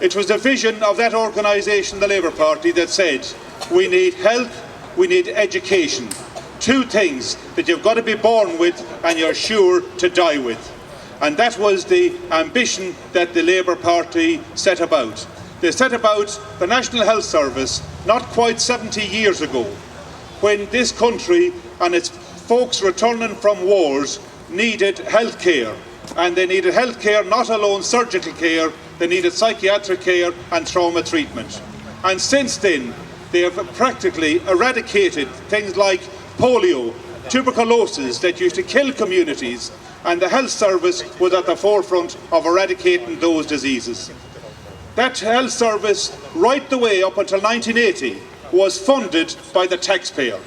It was the vision of that organisation, the Labour Party, that said we need health, we need education. Two things that you've got to be born with and you're sure to die with. And that was the ambition that the Labour Party set about. They set about the National Health Service not quite 70 years ago, when this country and its folks returning from wars needed health care. And they needed health care, not alone surgical care, they needed psychiatric care and trauma treatment. And since then, they have practically eradicated things like polio, tuberculosis that used to kill communities, and the health service was at the forefront of eradicating those diseases. That health service, right the way up until 1980, was funded by the taxpayer.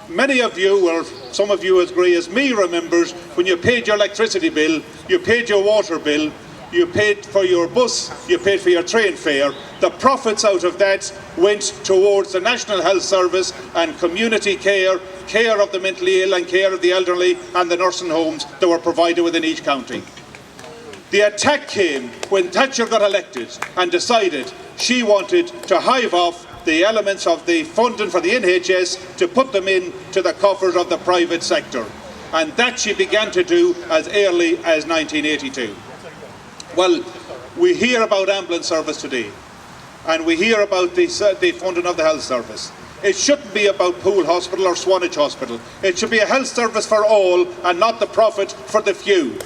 Many of you, or some of you as grey as me, remembers when you paid your electricity bill, you paid your water bill, you paid for your bus, you paid for your train fare. The profits out of that went towards the National Health Service and community care, care of the mentally ill and care of the elderly and the nursing homes that were provided within each county. The attack came when Thatcher got elected and decided she wanted to hive off the elements of the funding for the NHS to put them into the coffers of the private sector. And that she began to do as early as 1982. Well, we hear about ambulance service today, and we hear about the funding of the health service. It shouldn't be about Poole Hospital or Swanage Hospital. It should be a health service for all and not the profit for the few.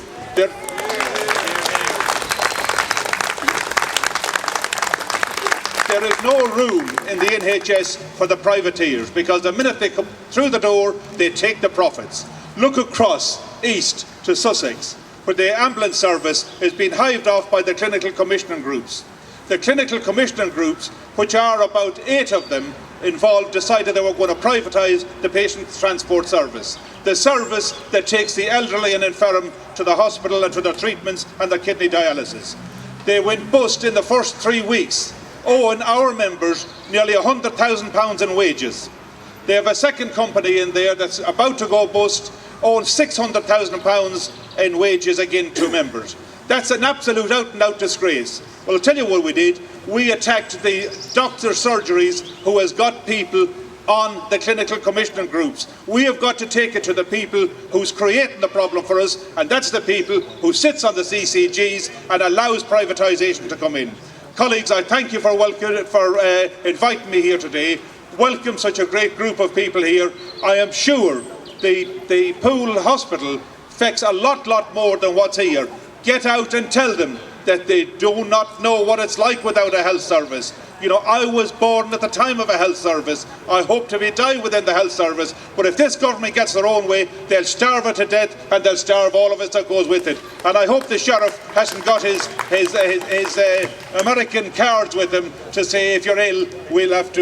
There is no room in the NHS for the privateers, because the minute they come through the door, they take the profits. Look across east to Sussex, where the ambulance service is being hived off by the clinical commissioning groups. The clinical commissioning groups, which are about 8 of them involved, decided they were going to privatise the patient transport service. The service that takes the elderly and infirm to the hospital and to their treatments and their kidney dialysis. They went bust in the first 3 weeks, owing our members nearly £100,000 in wages. They have a second company in there that's about to go bust, owing £600,000 in wages again to members. That's an absolute out-and-out disgrace. Well, I'll tell you what we did. We attacked the doctor's surgeries who has got people on the clinical commissioning groups. We have got to take it to the people who's creating the problem for us, and that's the people who sits on the CCGs and allows privatisation to come in. Colleagues, I thank you for inviting me here today. Welcome such a great group of people here. I am sure the Poole Hospital affects a lot more than what's here. Get out and tell them that they do not know what it's like without a health service. You know, I was born at the time of a health service. I hope to die within the health service. But if this government gets their own way, they'll starve it to death, and they'll starve all of us that goes with it. And I hope the sheriff hasn't got his American cards with him to say if you're ill, you'll have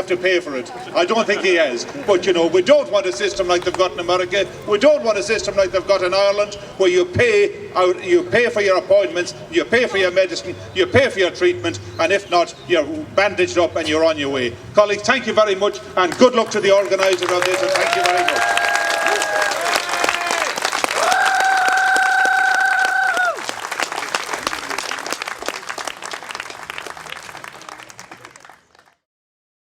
to pay for it. I don't think he has. But you know, we don't want a system like they've got in America. We don't want a system like they've got in Ireland, where you pay for your appointments, you pay for your medicine, you pay for your treatment, and if not, you're bandaged up and you're on your way. Colleagues, thank you very much, and good luck to the organisers of this, and thank you very much.